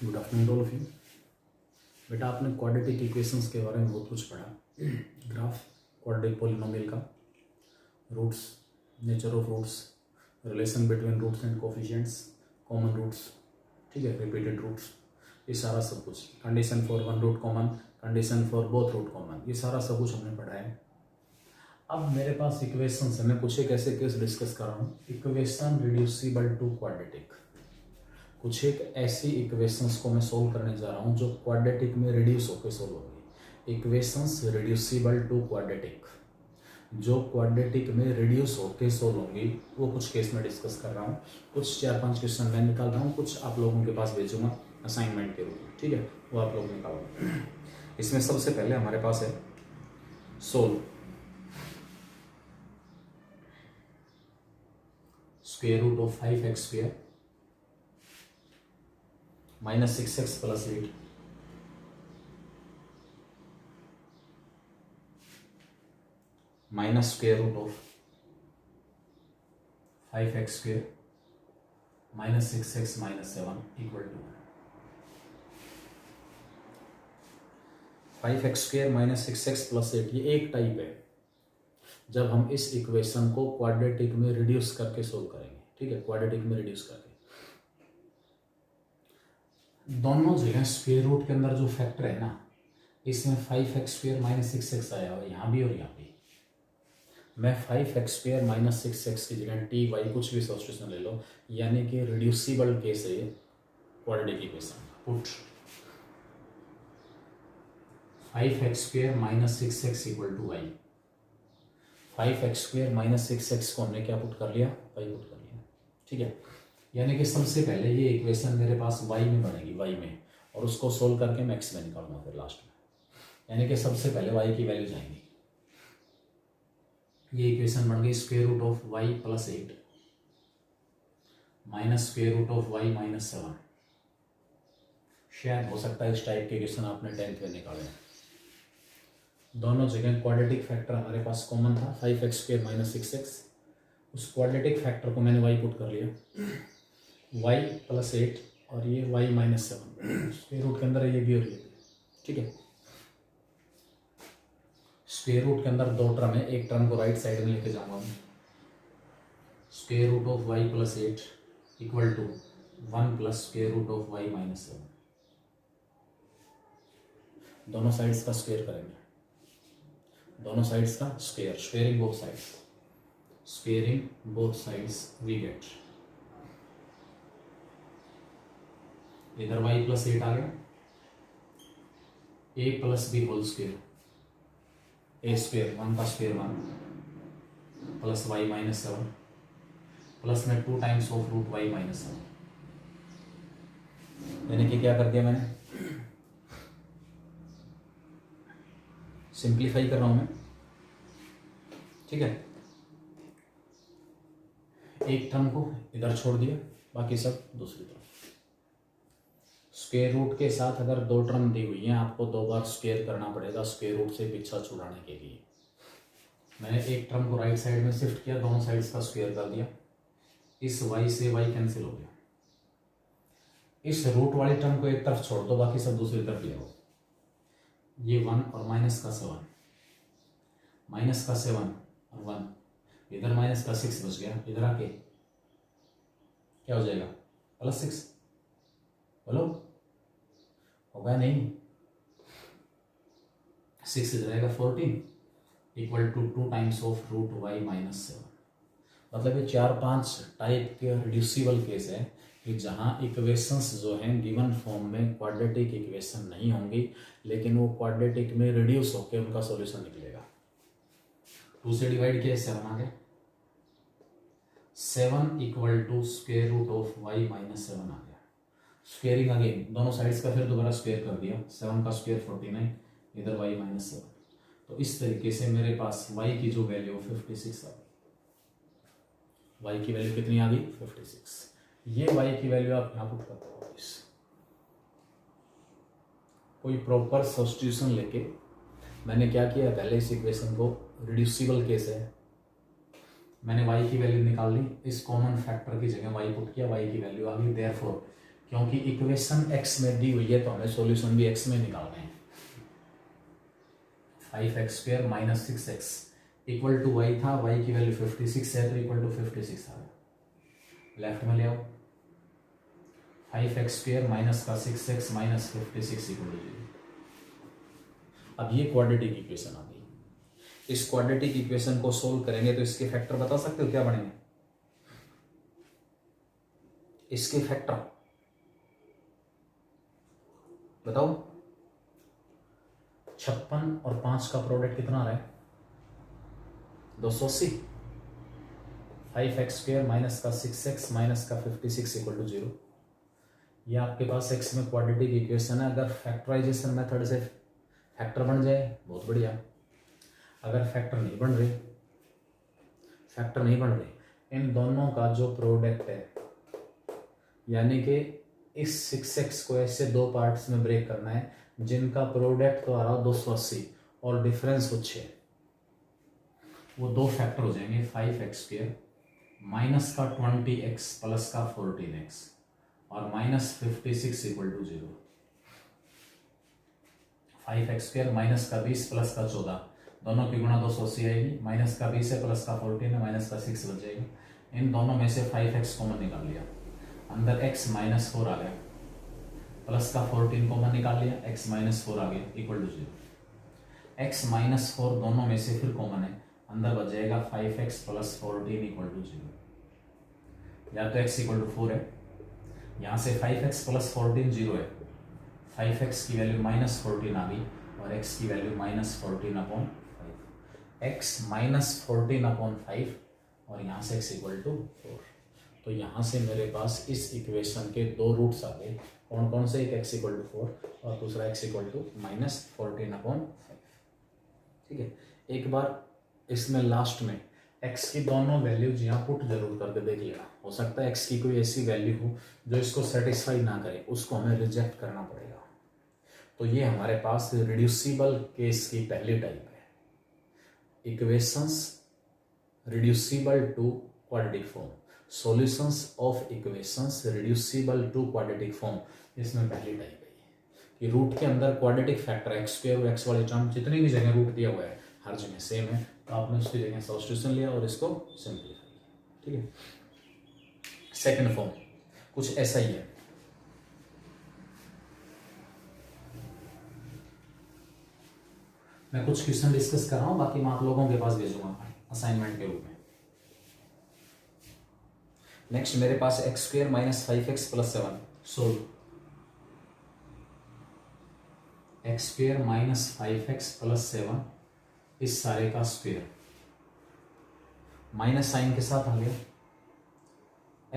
Good afternoon all of you. बेटा आपने quadratic equations के बारे में बहुत कुछ पढ़ा। ग्राफ क्वाड्रेटिक पॉलिनोमियल का, roots, nature of roots, relation between roots and coefficients, common roots, ठीक है, रिपीटेड रूट्स, ये सारा सब कुछ, condition for one root common, condition for both root common, ये सारा सब कुछ हमने पढ़ा है। अब मेरे पास इक्वेशंस है, मैं कुछ एक ऐसे केस डिस्कस कर रहा हूँ, इक्वेशन रिड्यूसिबल टू क्वाड्रेटिक। कुछ एक ऐसी इक्वेशंस को मैं सोल्व करने जा रहा हूँ जो क्वाड्रेटिक में रिड्यूस होकर सोल्व होगी। इक्वेशंस रिड्यूसिबल टू क्वाड्रेटिक, जो क्वाड्रेटिक में रिड्यूस होकर सोल्व होंगी, वो कुछ केस में डिस्कस कर रहा हूँ। कुछ 4-5 क्वेश्चन मैं निकाल रहा हूँ, कुछ आप लोगों के पास भेजूंगा असाइनमेंट के रूप में, ठीक है, वो आप लोग निकालो। इसमें सबसे पहले हमारे पास है solve square root of 5x² minus 6x plus 8 minus square root of 5x² minus 6x minus 7 equal to 5x² minus 6x plus 8। ये एक टाइप है जब हम इस इक्वेशन को क्वाड्रेटिक में रिड्यूस करके सोल्व करेंगे, ठीक है, क्वाड्रेटिक में रिड्यूस करके। दोनों जगह स्क्वायर रूट के अंदर जो फैक्टर है ना, इसमें 5x² minus 6x आया हुआ, यहाँ भी और यहाँ भी। मैं 5x² minus 6x की जगह टी वाई कुछ भी सब्स्टिट्यूशन ले लो, यानी कि रिड्यूसिबल केस है ये quadratic equation. Put 5x² minus 6x equal to y. 5x² minus 6x को हमने क्या पुट कर लिया, वाई पुट कर लिया, ठीक है। यानी कि सबसे पहले ये इक्वेशन मेरे पास y में बनेगी, y में, और उसको सोल्व करके मैं x में निकालूंगा फिर लास्ट में। यानी कि सबसे पहले y की वैल्यू जाएंगी। ये इक्वेशन बन गई square root of y plus 8 minus square root of y minus 7। शायद हो सकता है इस टाइप के क्वेश्चन आपने 10th में निकाले। दोनों जगह क्वाड्रेटिक फैक्टर हमारे पास कॉमन था, 5x² minus 6x। उस क्वाड्रेटिक फैक्टर को मैंने y पुट कर लिया, y प्लस 8 और ये y माइनस 7। स्क्वायर रूट के अंदर ये भी और ये भी, ठीक है। स्क्वायर रूट के अंदर दो टर्म है, एक टर्म को राइट साइड में लेके जाऊंगा मैं। Square root of y plus 8 equal to 1 plus square root of y minus 7। दोनों साइड्स का स्क्वायर करेंगे, दोनों साइड्स का square, squaring both sides, squaring both sides we get, इधर y प्लस 8 आ गया, a plus B whole square, a square 1 का square 1 plus y minus 7 plus में 2 times of root y minus 7। यानी कि क्या कर दिया मैंने, सिंप्लीफाई कर रहा हूं मैं, ठीक है। एक टर्म को इधर छोड़ दिया, बाकी सब दूसरी तरफ। स्क्वायर रूट के साथ अगर दो टर्म दी हुई हैं, आपको दो बार स्क्वायर करना पड़ेगा स्क्वायर रूट से पीछा छुड़ाने के लिए। मैंने एक टर्म को राइट साइड में शिफ्ट किया, दोनों साइड्स का स्क्वायर कर दिया, इस y से y कैंसिल हो गया। इस रूट वाली टर्म को एक तरफ छोड़ दो, बाकी सब दूसरी तरफ ले आओ। ये 1 और माइनस का 7, माइनस का 7 और 1, इधर माइनस का 6 बच गया, इधर आके क्या हो जाएगा, प्लस 6। बोलो होगा नहीं, 6 इधर आएगा 14 equal to 2 times of root y minus 7। मतलब ये 4-5 टाइप के रिड्यूसिबल केस है कि जहाँ इक्वेशंस जो हैं गिवन फॉर्म में क्वाड्रेटिक इक्वेशन नहीं होंगी, लेकिन वो क्वाड्रेटिक में रिड्यूस होकर उनका सॉल्यूशन निकलेगा। 2 से डिवाइड किया 7 आ गया, 7 equal to square root of y minus 7 आ गया। स्क्वेयरिंग अगेन, दोनों साइड्स का फिर दोबारा स्क्वायर कर दिया, 7 का स्क्वायर 49, इधर y माइनस 7। तो इस तरीके से मेरे पास y की जो वैल्यू 56 आ गई। y की वैल्यू कितनी आ गई, 56। ये y की वैल्यू आप यहाँ पुट करते हो। कोई प्रॉपर सब्स्टिट्यूशन लेके मैंने क्या किया, पहले इस इक्वेशन को, रिड्यूसिबल केस है, मैंने y की वैल्यू निकाल ली, इस कॉमन फैक्टर की जगह y पुट किया, y की वैल्यू आ गई। देयरफॉर क्योंकि इक्वेशन एक्स में दी हुई है तो हमें सॉल्यूशन भी एक्स में निकालना है। 5x² minus 6x equal to y था, वाई की वैल्यू 56 है तो इक्वल टू 56 आ गया। लेफ्ट में ले आओ, 5x² माइनस का 6x माइनस 56 इक्वल टू 0। अब ये क्वाड्रेटिक इक्वेशन आ गई। इस क्वाड्रेटिक इक्वेशन को सोल्व करेंगे तो इसके फैक्टर बता सकते हो क्या बनेंगे? इसके फैक्टर बताओ। 56 और 5 का प्रोडक्ट कितना आ रहा है? 280। 5x² माइनस का 6x माइनस का 56 इक्वल टू 0। ये आपके पास x में क्वाड्रेटिक इक्वेशन है। अगर फैक्टराइजेशन मेथड से फैक्टर बन जाए बहुत बढ़िया, अगर फैक्टर नहीं बन रहे, इन दोनों का जो प्रोडक्ट है, यानी कि इस 6x को ऐसे दो पार्ट्स में ब्रेक करना है जिनका प्रोडक्ट तो आ रहा 280 और डिफरेंस कुछ है, वो दो फैक्टर हो जाएंगे। 5x² माइनस का 20x प्लस का 14x और minus 56 equal to 0। 5x² minus का 20 प्लस का 14, दोनों की गुणा 280 आएगी। माइनस का 20 है प्लस का 14 है, माइनस का 6 बच जाएगा। इन दोनों में से 5x कॉमन निकाल लिया, अंदर x माइनस 4 आ गया, प्लस का 14 कॉमन निकाल लिया, x माइनस 4 आ गया इक्वल टू 0। x माइनस 4 दोनों में से फिर कॉमन है, अंदर बच जाएगा 5x प्लस 14 इक्वल टू 0। या तो x इक्वल टू 4 है, यहाँ से 5x प्लस 14 0 है, 5x की वैल्यू माइनस 14 आ गई और x की value minus 14 upon 5, x minus 14 upon 5 और यहाँ से x इक्वल टू 4। तो यहाँ से मेरे पास इस इक्वेशन के दो रूट्स आ गए। कौन कौन से? एक x इक्वल टू 4 और दूसरा x equal to minus 14 upon 5। ठीक है, एक बार इसमें लास्ट में x की दोनों वैल्यूज यहाँ पुट जरूर करके देख लेना। हो सकता है x की कोई ऐसी वैल्यू हो जो इसको सेटिस्फाई ना करे, उसको हमें रिजेक्ट करना पड़ेगा। तो ये हमारे पास रिड्यूसिबल केस की पहली टाइप है, equations reducible to quadratic form, solutions of equations reducible to quadratic form. इसमें पहली टाइप है कि रूट के अंदर क्वाड्रेटिक फैक्टर x² और x वाले टर्म जितनी भी जगह रूट दिया हुआ है हर जगह सेम है, तो आपने उसकी जगह सब्स्टिट्यूशन लिया और इसको सिंप्लीफाई किया। ठीक है, सेकंड फॉर्म कुछ ऐसा ही है। मैं कुछ क्वेश्चन डिस्कस कर रहा हूं, बाकी मैं आप लोगों के पास भेजूंगा असाइनमेंट के रूप में। नेक्स्ट मेरे पास x² minus 5x plus 7 solve. x² minus 5x plus 7 इस सारे का स्क्वायर, माइनस साइन के साथ आ गया,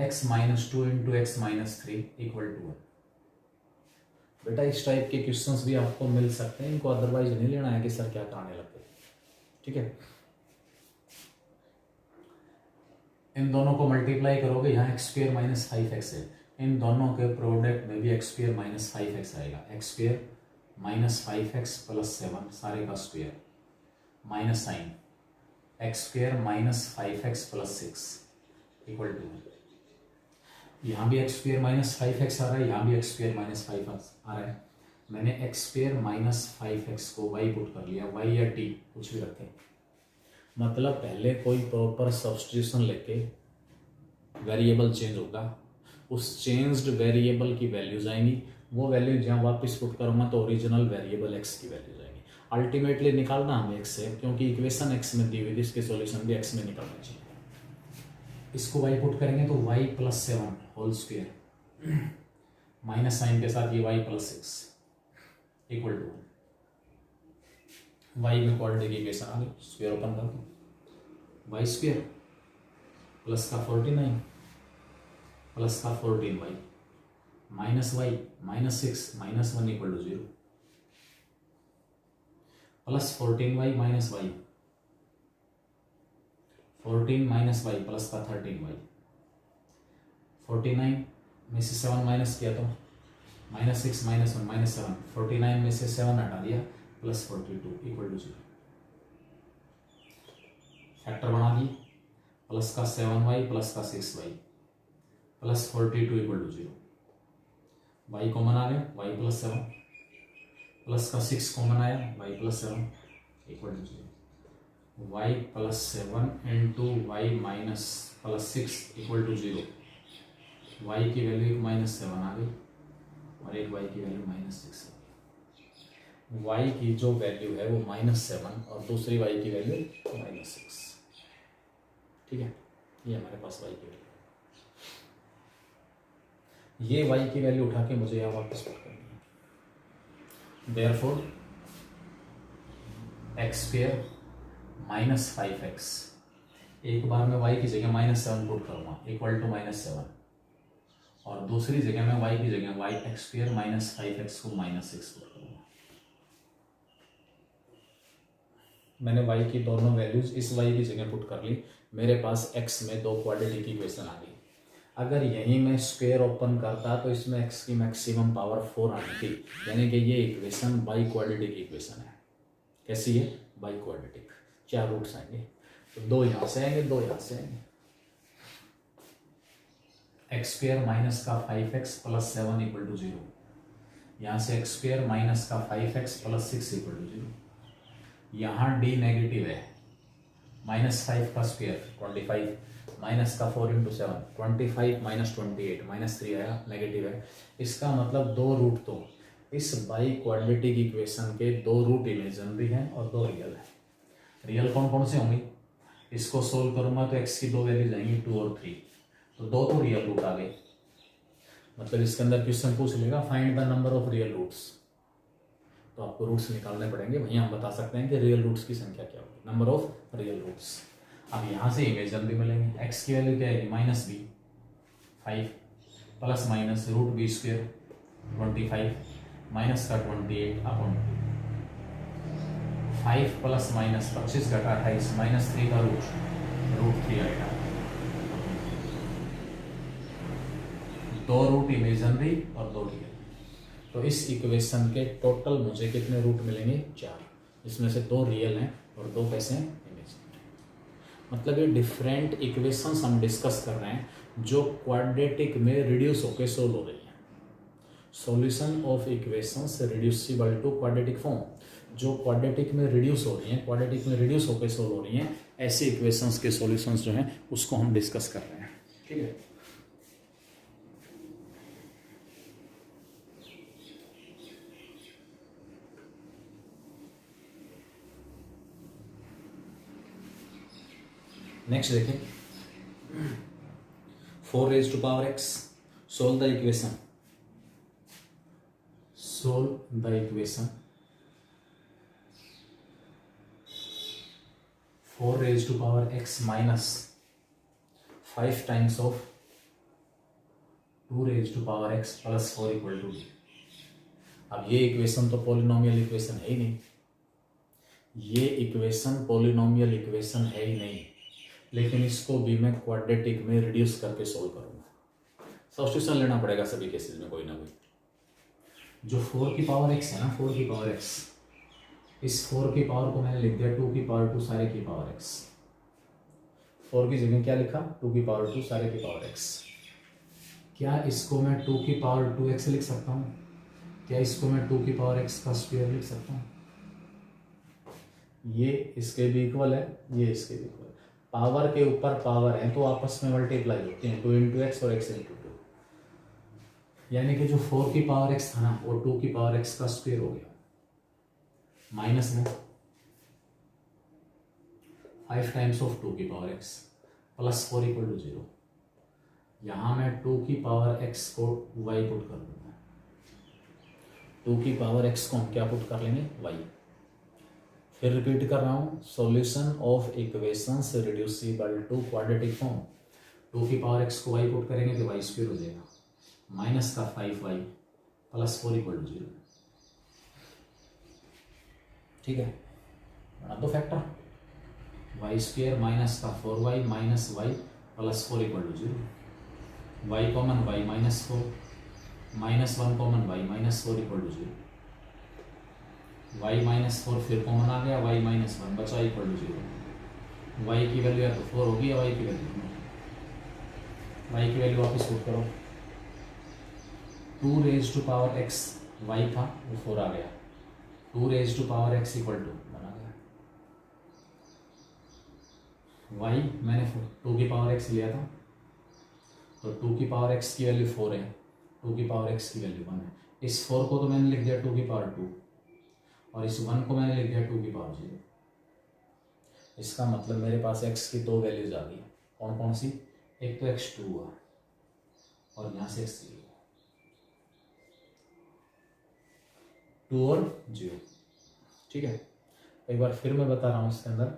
x minus 2 into x minus 3 equal to 1। बेटा इस टाइप के क्वेश्चंस भी आपको मिल सकते हैं, इनको अदरवाइज नहीं लेना है कि सर क्या कराने लगते। ठीक है, इन दोनों को मल्टीप्लाई करोगे, यहाँ x² माइनस 5x है, इन दोनों के प्रोडक्ट में भी x² माइनस 5x आएगा। x² माइनस 5x प्लस 7 सारे का square minus sign x² minus 5x plus 6 equal to, यहाँ भी x² माइनस 5x आ रहा है, यहाँ भी x² माइनस 5x आ रहा है। मैंने x² माइनस 5x को y पुट कर लिया, y या t कुछ भी रखें, मतलब पहले कोई प्रॉपर सब्स्टिट्यूशन लेके वेरिएबल चेंज होगा, उस चेंज्ड वेरिएबल की वैल्यूज आएंगी, वो वैल्यू जहाँ वापस पुट करूँगा तो ओरिजिनल वेरिएबल x की वैल्यूज आएंगी। अल्टीमेटली निकालना हमें x से, क्योंकि इक्वेशन x में दी हुई थी, इसके सॉल्यूशन भी x में निकलना चाहिए। इसको y पुट करेंगे तो y plus 7 whole square minus sign के साथ ये y plus 6 equal to y में क्वाड्रेटिक इक्वेशन आ गई। स्क्वायर ओपन कर दो, y स्क्वायर प्लस का 49 प्लस का 14y minus y minus 6 minus 1 equal to 0 plus 14y minus y 14 minus y plus का 13y, 49 में से 7 माइनस किया तो माइनस 6 माइनस 1 माइनस 7, 49 में से 7 हटा दिया प्लस 42 इक्वल टू 0। फैक्टर बना दिए, प्लस का 7y प्लस का 6y plus 42 equal to 0। Y common आ गया, वाई प्लस 7 प्लस का 6 कॉमन आया, y plus 7 equal to 0। Y plus 7 into y minus plus 6 equal to 0। Y की वैल्यू एक -7 आ गई और एक वाई की वैल्यू -6 आ गई। वाई की जो वैल्यू है वो -7 और दूसरी वाई की वैल्यू -6। ठीक है, ये हमारे पास वाई की वैल्यू। ये वाई की वैल्यू उठा के मुझे यहाँ वापस पुट करनी है। देयरफॉर एक्स स्क्वायर -5x, एक बार मैं y की जगह -7 पुट करूँगा इक्वल टू -7 और दूसरी जगह मैं y की जगह y एक्स स्क्वायर -5x को -6 पुट करूँगा। मैंने y की दोनों वैल्यूज इस y की जगह पुट कर ली, मेरे पास x में दो क्वाड्रेटिक इक्वेशन आ गई। अगर यहीं मैं स्क्वायर ओपन करता तो इसमें x की मैक्सिमम पावर 4 आनी थी, यानी कि ये इक्वेशन बाई क्वाड्रेटिक इक्वेशन है। कैसी है? By quadratic. क्या रूट्स आएंगे? तो दो यहाँ से आएंगे, दो यहाँ से आएंगे। एक्स स्क्वायर माइनस का 5x प्लस 7 इक्वल टू 0। यहाँ से एक्स स्क्वायर माइनस का 5x प्लस 6 इक्वल टू 0। यहाँ d नेगेटिव है, -5 का स्क्वायर 25 माइनस का 4 इंटू 7 25 माइनस 28 -3 आया, नेगेटिव है। इसका मतलब दो रूट तो इस बाई क्वाड्रेटिक इक्वेशन के दो रूट इमेजिनरी हैं और दो रियल है। रियल कौन कौन से होंगे? इसको सोल्व करूंगा तो x की दो वैल्यू जाएंगी 2 और 3, तो दो तो रियल रूट आ गए। मतलब इसके अंदर क्वेश्चन पूछ लेगा find the number of real roots, तो आपको रूट्स निकालने पड़ेंगे। वहीं हम बता सकते हैं कि रियल रूट्स की संख्या क्या होगी, नंबर ऑफ रियल रूट्स। अब यहाँ से इमेजिनरी मिलेंगे। x की वैल्यू क्या है? -b 5 plus minus root B square 25 minus का 28 अपॉन 5 प्लस माइनस 25 घटा 28 -3 का रूट 3 आएगा। दो रूट इमेजिनरी और दो रियल, तो इस इक्वेशन के टोटल मुझे कितने रूट मिलेंगे? 4, इसमें से दो रियल हैं और दो कैसे हैं? इमेजिनरी। मतलब ये डिफरेंट इक्वेशंस हम डिस्कस कर रहे हैं जो क्वाड्रेटिक में रिड्यूस होकर सोल्व हो रही है। Solution of equations reducible to quadratic form, जो क्वाड्रेटिक में रिड्यूस हो रही हैं, क्वाड्रेटिक में रिड्यूस होकर सोल्व हो रही हैं, ऐसे इक्वेशंस के सॉल्यूशंस जो हैं उसको हम डिस्कस कर रहे हैं। ठीक है, नेक्स्ट देखें 4 raised to power x, solve the equation, solve the equation 4 raised to power x minus 5 times of 2 raised to power x plus 4 equal to d। अब ये इक्वेशन तो पॉलिनोमियल इक्वेशन है ही नहीं, ये इक्वेशन पॉलिनोमियल इक्वेशन है ही नहीं, लेकिन इसको भी मैं क्वाड्रेटिक में रिड्यूस करके सोल्व करूंगा। सब्स्टिट्यूशन लेना पड़ेगा सभी केसेस में कोई ना कोई। जो 4 की पावर x है ना, 4 की पावर x, इस 4 की पावर को मैंने लिख दिया 2 की पावर 2 सारे की पावर x। 4 की जगह क्या लिखा? 2 की पावर 2 सारे की पावर x। क्या इसको मैं 2 की पावर 2x लिख सकता हूँ? क्या इसको मैं 2 की पावर x का स्क्वायर लिख सकता हूँ? ये इसके भी इक्वल है, ये इसके भी इक्वल है। पावर के ऊपर पावर है तो आपस में मल्टीप्लाई होते हैं, 2 इंटू एक्स और x इंटू 2। यानी कि जो 4 की पावर x था ना वो 2 की पावर x का स्क्वायर हो गया। माइनस में 5 टाइम्स ऑफ 2 की power x plus 4 equal to 0। यहाँ मैं 2 की पावर x को y पुट कर दूंगा। 2 की पावर x को हम क्या पुट कर लेंगे? y। फिर रिपीट कर रहा हूँ, solution of equations reducible to quadratic form. 2 की पावर x को y पुट करेंगे तो y स्क्वायर हो जाएगा, माइनस का 5y प्लस 4 इक्वल टू 0। ठीक है, बना दो फैक्टर, y स्क्वायर माइनस का 4y minus y plus 4 equal to 0। y common y minus 4, -1 common y minus 4 equal to 0। y -4 फिर कॉमन आ गया, y -1 बचा इक्वल टू 0। y की वैल्यू या तो 4 होगी या y की वैल्यू वापस पुट करो। 2 raise to power x y था वो 4 आ गया, 2 raise to power x equal to बना गया वाई, मैंने 2 की पावर एक्स लिया था तो 2 की पावर एक्स की वैल्यू 4 है, 2 की पावर एक्स की वैल्यू 1 है। इस 4 को तो मैंने लिख दिया 2 की पावर 2 और इस 1 को मैंने लिख दिया 2 की पावर 0। इसका मतलब मेरे पास x की 2 वैल्यूज आ गई। कौन कौन सी? एक तो x2 हुआ और यहाँ से x3 हुआ, 2 और 0। ठीक है, एक बार फिर मैं बता रहा हूँ, इसके अंदर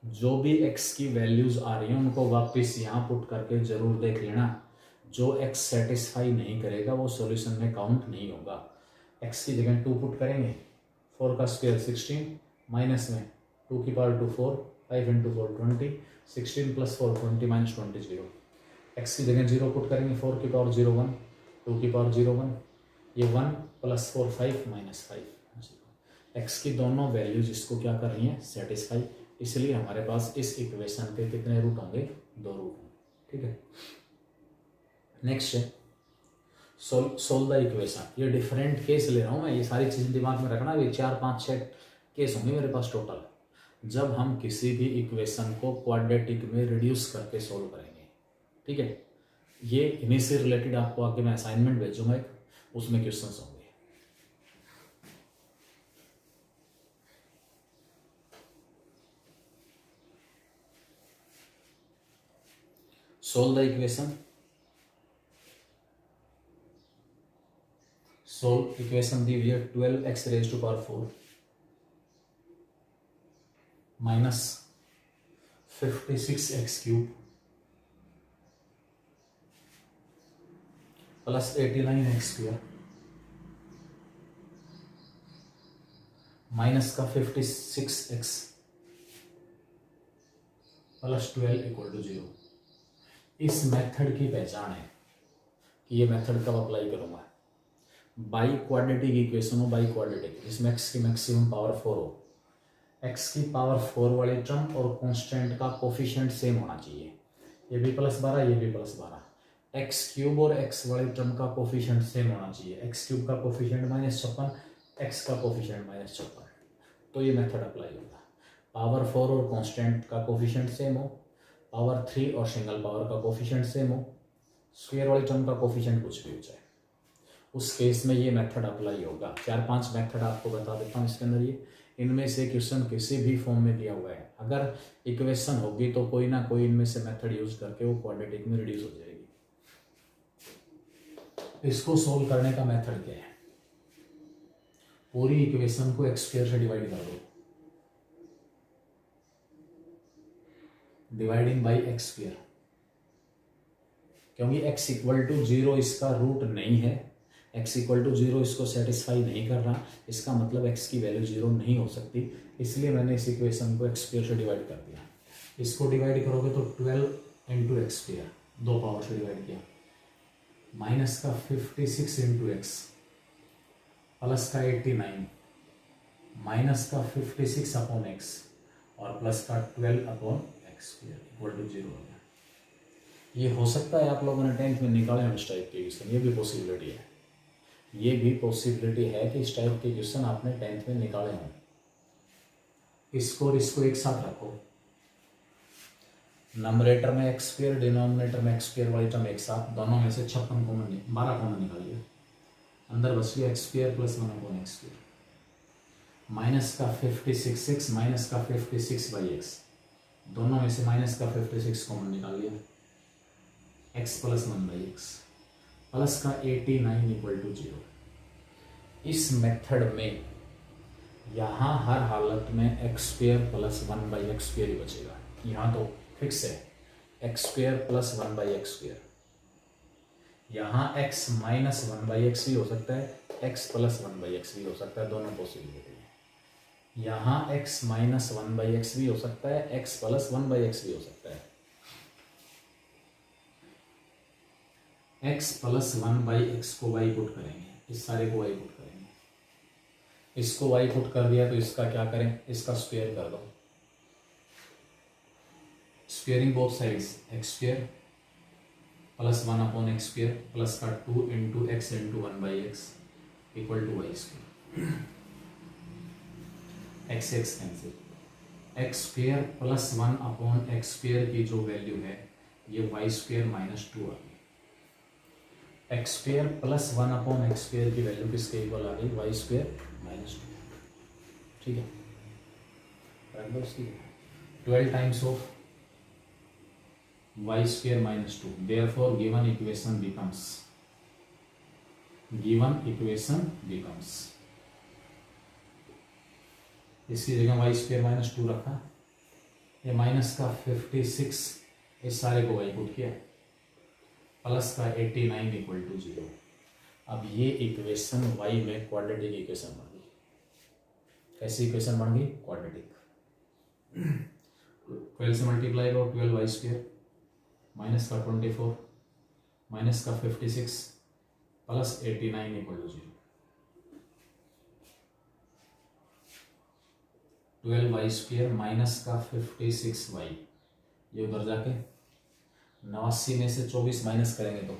जो भी x की वैल्यूज आ रही हैं उनको वापस यहाँ पुट करके जरूर देख लेना। जो x सेटिस्फाई नहीं करेगा वो सॉल्यूशन में काउंट नहीं होगा। x की जगह 2 पुट करेंगे, 4 का स्क्वायर 16, माइनस में 2 की power 2 4, 5 into 4 20, 16 plus 4 20 minus 20 0। x की जगह 0 पुट करेंगे, 4 की पावर 0 1, 2 की पावर 0 1, ये 1 प्लस 4 5 माइनस 5 0। x की दोनों वैल्यूज इसको क्या कर रही हैं? सेटिस्फाई। इसलिए हमारे पास इस इक्वेशन के कितने रूट होंगे? 2 रूट होंगे। ठीक है, नेक्स्ट है सोल्व द इक्वेशन। ये डिफरेंट केस ले रहा हूँ मैं, ये सारी चीज़ें दिमाग में रखना। ये 4 5 6 केस होंगे मेरे पास टोटल, जब हम किसी भी इक्वेशन को क्वाड्रेटिक में रिड्यूस करके सोल्व करेंगे। ठीक है, ये इन्हीं से रिलेटेड आपको आगे मैं असाइनमेंट भेजूंगा एक, उसमें क्वेश्चंस होंगे। Solve the equation. Solve equation दी हुई है 12x raise to power 4 minus 56x cube plus 89x square minus का 56x प्लस 12 इक्वल टू 0। इस मेथड की पहचान है कि ये मेथड कब अप्लाई करूंगा। बाई क्वाड्रेटिक इक्वेशन हो, बाई क्वाड्रेटिक जिसमें x की मैक्सिमम पावर 4 हो, x की पावर 4 वाले टर्म और कांस्टेंट का कोफिशिएंट सेम होना चाहिए। ये भी +12, ये भी +12। एक्स क्यूब और x वाले टर्म का कोफिशिएंट सेम होना चाहिए। एक्स क्यूब का कोफिशिएंट -56, x का कोफिशिएंट -56, तो ये मेथड अप्लाई होगा। पावर 4 और कांस्टेंट का कोफिशिएंट सेम हो, पावर 3 और सिंगल पावर का कोफिशिएंट सेम हो, स्क्वायर वाले टर्म का कोफिशिएंट कुछ भी हो जाए, उस केस में ये मेथड अप्लाई होगा। 4-5 मेथड आपको बता देता हूँ इसके अंदर। ये इनमें से क्वेश्चन किसी भी फॉर्म में दिया हुआ है, अगर इक्वेशन होगी तो कोई ना कोई इनमें से मेथड यूज करके वो क्वाड्रेटिक में रिड्यूस हो जाएगी। इसको सोल्व करने का मेथड क्या है? पूरी इक्वेशन को x स्क्वायर से डिवाइड कर दो, डिवाइडिंग बाई एक्स स्क्वायर, क्योंकि x इक्वल टू 0 इसका रूट नहीं है, x इक्वल टू 0 इसको सेटिस्फाई नहीं कर रहा, इसका मतलब x की वैल्यू 0 नहीं हो सकती। इसलिए मैंने इस इक्वेशन को x स्क्वायर से डिवाइड कर दिया। इसको डिवाइड करोगे तो 12 इंटू एक्स स्क्वायर, 2 पावर से डिवाइड किया, माइनस का 56 इंटू एक्स प्लस का 89 माइनस का 56 अपॉन एक्स और प्लस का 12 upon x square equal to 0 हो गया। ये हो सकता है आप लोगों ने 10th में निकाले हैं इस टाइप के क्वेश्चन, ये भी पॉसिबिलिटी है, ये भी पॉसिबिलिटी है कि इस टाइप के क्वेश्चन आपने 10th में निकाले हों। इसको और इसको एक साथ रखो, नंबरेटर में एक्स स्क्वायर, डिनोमिनेटर में एक्स स्क्वायर वाली टर्म एक साथ, दोनों में से 56 कॉमन 12 कॉमन निकालिए, अंदर बच गया x square plus 1 upon x square, minus का 56 माइनस का 56 बाई एक्स, दोनों में से माइनस का 56 कॉमन निकाल लिया, x plus 1 by x plus का 89 इक्वल टू 0। इस मेथड में यहाँ हर हालत में x square plus 1 by x square ही बचेगा। यहाँ तो फिक्स है x square plus 1 by x square, यहाँ x माइनस 1 बाई एक्स भी हो सकता है, x प्लस 1 बाई एक्स भी हो सकता है, दोनों पॉसिबिलिटी है। यहाँ x माइनस 1 बाई एक्स भी हो सकता है, x प्लस 1 बाई एक्स भी हो सकता है। x प्लस 1 बाई एक्स को y पुट करेंगे, इस सारे को y पुट करेंगे, इसको y पुट कर दिया तो इसका क्या करें, इसका स्क्वायर कर दो, squaring both sides, x square plus 1/x² plus का 2 into x into 1/x equal to y square, x x cancel, x² plus 1/x² की जो वैल्यू है ये y² माइनस 2 आ गई। x² प्लस 1/x² की वैल्यू किसके इक्वल आ गई, y² माइनस 2। ठीक है, रख दो इसकी 12 times of y² minus 2, therefore given equation becomes, इसकी जगह y² माइनस 2 रखा, ये माइनस का 56 इस सारे को y पुट किया, प्लस का 89 इक्वल टू 0। अब ये इक्वेशन y में क्वाड्रेटिक इक्वेशन बन गई। कैसी इक्वेशन बन गई, क्वाड्रेटिक। 12 से मल्टीप्लाई करो, 12y² माइनस का 24 माइनस का 56 plus 89 equal to 0। 12y² minus का 56y, ये उधर जाके 89 में से 24 माइनस करेंगे तो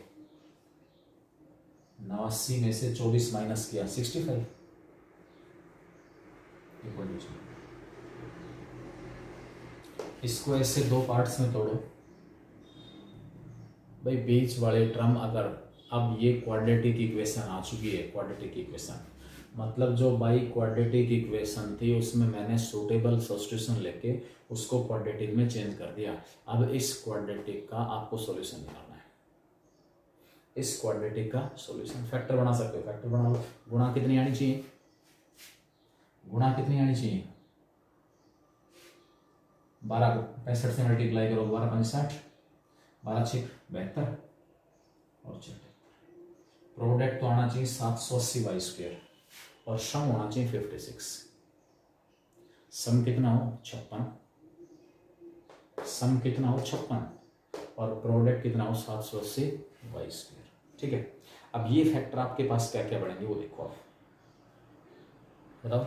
89 में से 24 माइनस किया 65 इक्वल टू 0। इसको ऐसे दो पार्ट्स में तोड़ो भाई, बीच वाले टर्म अगर, अब ये क्वाड्रेटिक इक्वेशन आ चुकी है, क्वाड्रेटिक इक्वेशन मतलब जो बाई क्वाड्रेटिक इक्वेशन थी उसमें मैंने सूटेबल सब्स्टिट्यूशन लेके उसको क्वाड्रेटिक में चेंज कर दिया। अब इस क्वाड्रेटिक का आपको सॉल्यूशन निकालना है, इस क्वाड्रेटिक का सॉल्यूशन। फैक्टर बना सकते हो, फैक्टर बना लो। गुणा कितनी आनी चाहिए, गुणा कितनी आनी चाहिए, 12 को 65 से मल्टीप्लाई करो, 12 5 60, 12 6 72 और 6। प्रोडक्ट तो आना चाहिए 780y² और सम होना चाहिए 56। सम कितना हो 56, सम कितना हो 56 और प्रोडक्ट कितना हो 780y²। ठीक है, अब ये फैक्टर आपके पास क्या क्या बढ़ेंगे वो देखो आप, बताओ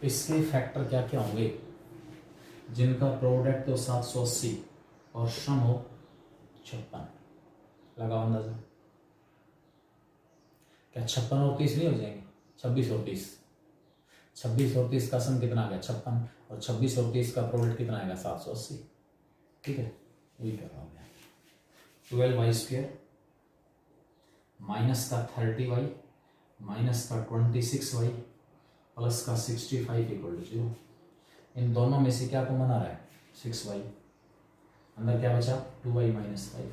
इसके फैक्टर क्या क्या होंगे, जिनका प्रोडक्ट तो 780 और सम हो 56। लगाओ अंदाजा, क्या 56 और 30 नहीं हो जाएंगे, 26 और 30, 26 और 30 का सम कितना आ गया 56 और 26 और 30 का प्रोडक्ट कितना आएगा 780। ठीक है, वही कर रहा हूँ मैं। 12y² माइनस का 30y माइनस का 26y प्लस का 65 इक्वल टू 0। इन दोनों में से क्या कॉमन आ रहा है 6y, अंदर क्या बचा 2y माइनस 5,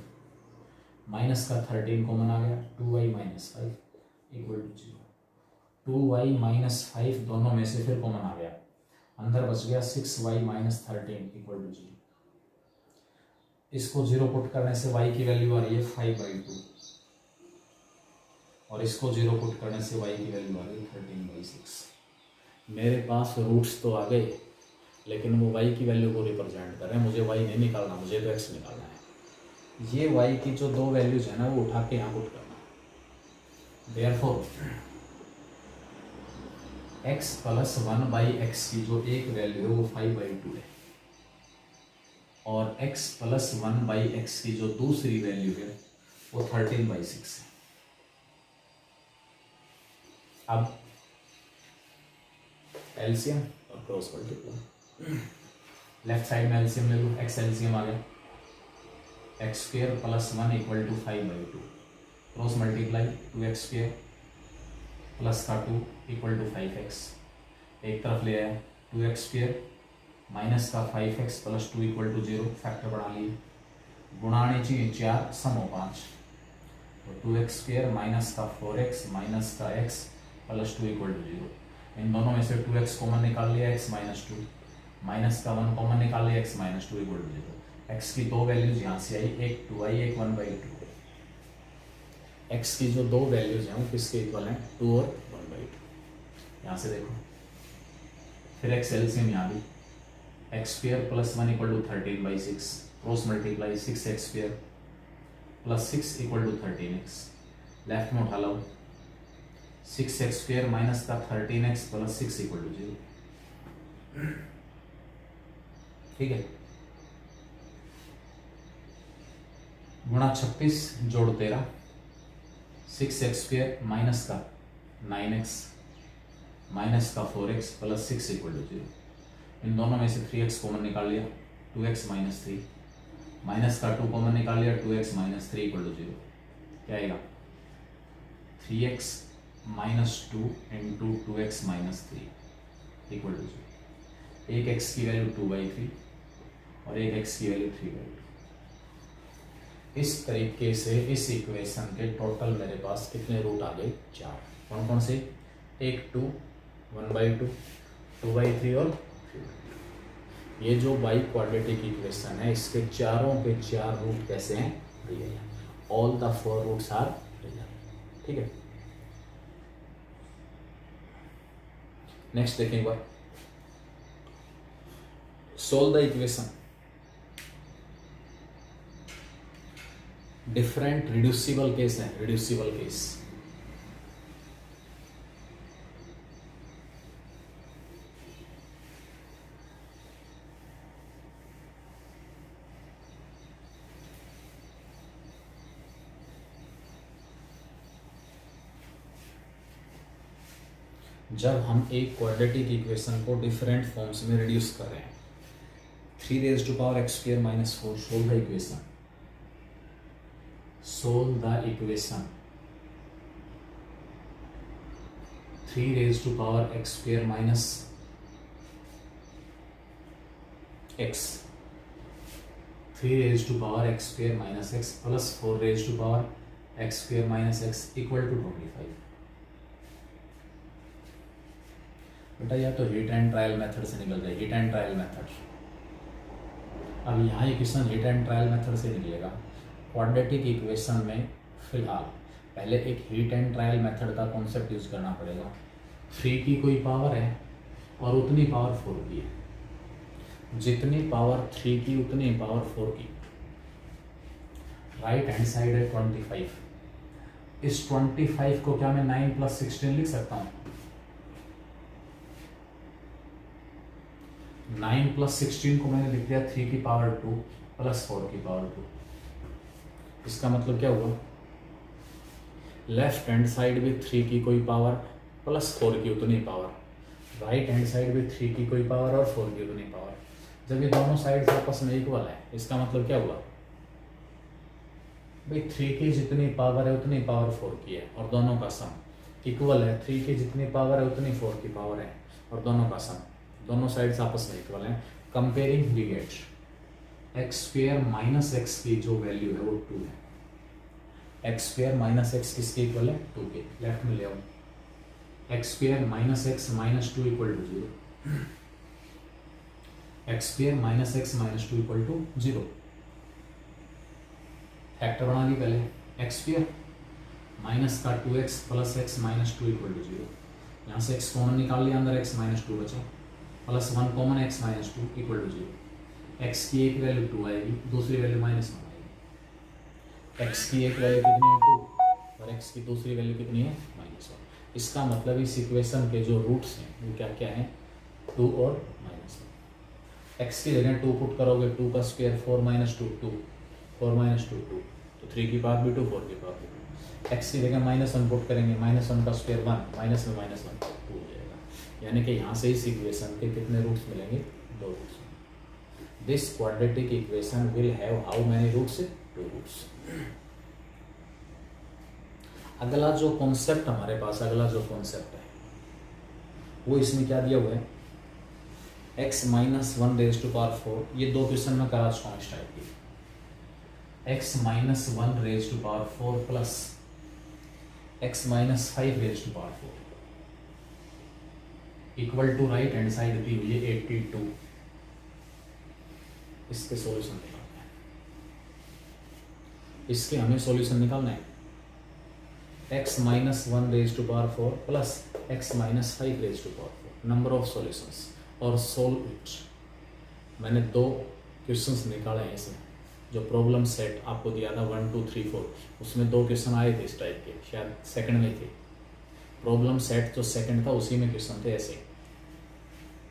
माइनस का 13 कॉमन आ गया, 2y minus 5 equal to 0। 2y minus 5 दोनों में से फिर कॉमन आ गया, अंदर बच गया 6y माइनस 13 इक्वल टू 0। इसको 0 पुट करने से y की वैल्यू आ रही है 5/2 और इसको 0 पुट करने से y की वैल्यू आ रही है 13/6। मेरे पास रूट्स तो आ गए लेकिन वो y की वैल्यू को रिप्रेजेंट कर रहे हैं, मुझे y नहीं निकालना, मुझे तो x निकालना है। ये y की जो दो वैल्यूज है ना वो उठा के यहाँ पुट करना। देयरफॉर x प्लस 1/x की जो एक वैल्यू है वो 5/2 है और x प्लस 1/x की जो दूसरी वैल्यू है वो 13/6 है। अब एलसीएम और क्रॉस मल्टीप्लाई, लेफ्ट साइड में एलसीएम ले लो, x एलसीएम आ गया, x² plus 1 equal to 5/2, cross multiply 2x² plus का 2 इक्वल टू 5x, एक तरफ ले आया 2x² माइनस का 5x plus 2 equal to 0, factor बना लिए, गुणाने चाहिए 4 सम हो 5, तो 2x² माइनस का 4x माइनस का x प्लस 2 इक्वल टू 0। इन दोनों में से 2x कॉमन निकाल लिया, x माइनस 2 माइनस का 1 कॉमन निकाल लिया, x minus 2 equal to 0। x की दो वैल्यूज यहाँ से आई, एक 2y एक 1/2। x की जो दो वैल्यूज हैं वो किसके इक्वल हैं 2 और 1/2। यहाँ से देखो, फिर x एलसीएम यहाँ भी, x² plus 1 equal to 13/6, cross multiply 6x² plus 6 equal to 13x, left में उठा लो 6x² माइनस का 13x प्लस 6 इक्वल टू 0। ठीक है, गुणा 36 जोड़ 13, 6x² माइनस का 9x माइनस का 4x प्लस 6 इक्वल टू 0। इन दोनों में से 3x कॉमन निकाल लिया, 2x माइनस 3 माइनस का 2 कॉमन निकाल लिया, 2x माइनस 3 इक्वल टू 0। क्या आएगा? 3x minus 2 into 2x minus 3 equal to 0। एक x की वैल्यू 2/3 और एक x की वैल्यू 3/2। इस तरीके से इस इक्वेशन के टोटल मेरे पास कितने रूट आ गए? 4। कौन कौन से? एक 2, 1/2, 2/3 और 3/2। ये जो बाई क्वाड्रेटिक इक्वेशन है इसके चारों के 4 रूट कैसे हैं? रियल है। All the 4 roots are real. ठीक है, नेक्स्ट देखेंगे बार। Solve the equation. Different reducible case है, रिड्यूसिबल केस। जब हम एक क्वाड्रेटिक इक्वेशन को डिफरेंट फॉर्म्स में रिड्यूस कर रहे हैं, 3x² minus 4, solve the equation. Solve the equation 3x² minus x, 3x² minus x plus 4x² minus x equal to 25। बेटा या तो हिट एंड ट्रायल मेथड से निकल जाए, हिट एंड ट्रायल मेथड। अब यहाँ equation hit and trial method से निकलेगा। क्वाड्रेटिक इक्वेशन में फिलहाल पहले एक हिट एंड ट्रायल मेथड का कॉन्सेप्ट यूज करना पड़ेगा। 3 की कोई पावर है और उतनी पावर 4 की है, जितनी पावर 3 की उतनी पावर 4 की। राइट हैंड साइड है 25। इस 25 को क्या मैं 9 + 16 लिख सकता हूँ? 9 + 16 को मैंने लिख दिया 3 की पावर 2 प्लस 4 की पावर 2। इसका मतलब क्या हुआ? लेफ्ट हैंड साइड भी 3 की कोई पावर प्लस 4 की उतनी पावर, राइट हैंड साइड भी 3 की कोई पावर और 4 की उतनी पावर। जब ये दोनों साइड आपस में इक्वल है, इसका मतलब क्या हुआ भाई? 3 की जितनी पावर है उतनी पावर 4 की है और दोनों का सम इक्वल है। 3 की जितनी पावर है उतनी 4 की पावर है और दोनों का सम, दोनों साइड्स आपस में इक्वल हैं। Comparing we get x² minus x की जो वैल्यू है वो 2 है। x² माइनस x किसके इक्वल है? 2 के। लेफ्ट में ले आओ, x² minus x minus 2 equal to 0। x² minus x minus 2 equal to 0। Factor बना ली पहले। x² माइनस का 2x plus x minus 2 equal to 0। यहाँ से x कॉमन निकाल लिया, अंदर x माइनस 2 बचा, plus 1 common x minus 2 equal to 0। x की एक वैल्यू 2 आएगी, दूसरी वैल्यू -1 आएगी। x की एक वैल्यू कितनी है? 2 और x की दूसरी वैल्यू कितनी है? -1। इसका मतलब इस इक्वेशन के जो रूट्स हैं वो क्या क्या हैं? 2 और -1। x की जगह 2 पुट करोगे, 2 का स्क्वायर 4 - 2 2, 4 - 2 2, तो 3 की पावर भी 2, 4 की पावर भी 2। x की जगह -1 पुट करेंगे, -1 का स्क्वायर 1, माइनस में -1 2 हो जाएगा। यानी कि यहाँ से इस इक्वेशन के कितने रूट्स मिलेंगे? 2 roots. This quadratic equation will have how many roots? 2 roots. अगला जो कॉन्सेप्ट हमारे पास, अगला जो कॉन्सेप्ट है वो इसमें क्या दिया हुआ है? x माइनस 1⁴, ये 2 क्वेश्चन में करा चुका हूँ इस टाइप की। x minus 1⁴ plus x minus 5⁴ equal to right hand side दी हुई है 82। इसके सॉल्यूशन निकालना है, इसके हमें सॉल्यूशन निकालना है। x minus 1⁴ plus x minus 5⁴, number of solutions और सोल्व इट। मैंने 2 क्वेश्चंस निकाले हैं इसमें। जो प्रॉब्लम सेट आपको दिया था 1 2 3 4, उसमें 2 क्वेश्चन आए थे इस टाइप के, शायद सेकंड में थे। प्रॉब्लम सेट जो सेकंड था उसी में क्वेश्चन थे ऐसे।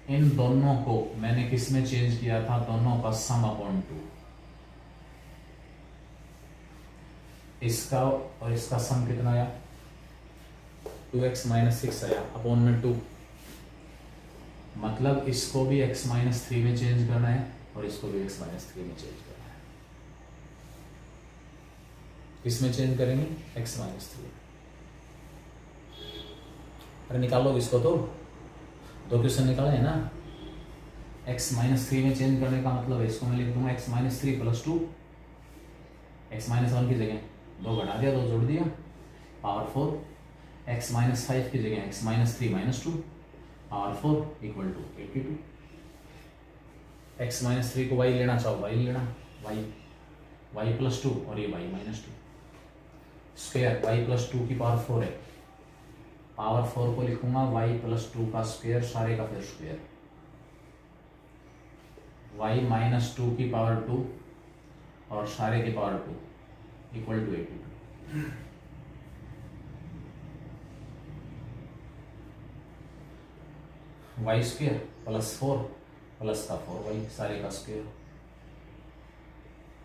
इन दोनों को मैंने किस में चेंज किया था? दोनों का सम अपॉन 2। इसका और इसका सम कितना आया 2x माइनस 6 आया अपॉन में 2, मतलब इसको भी x माइनस 3 में चेंज करना है और इसको भी x माइनस 3 में चेंज करना है। किसमें चेंज करेंगे x माइनस 3। अरे निकालो इसको, तो दो क्वेश्चन निकाले हैं ना। x माइनस 3 में चेंज करने का मतलब है इसको मैं लिख दूंगा x minus 3 plus 2, x minus 1 की जगह 2 घटा दिया 2 जोड़ दिया पावर 4, x माइनस 5 की जगह x minus 3 minus 2 power 4 equal to 82। x minus 3 को y लेना चाहो y लेना, y प्लस 2 और ये y minus 2 square y plus 2 की पावर 4 है, पावर 4 को लिखूंगा y प्लस 2 का स्क्वायर, सारे का फिर स्क्वायर, y माइनस 2 की पावर 2 और सारे की power 2 equal to 82। Y square plus 4 plus का 4y सारे का स्क्वेयर,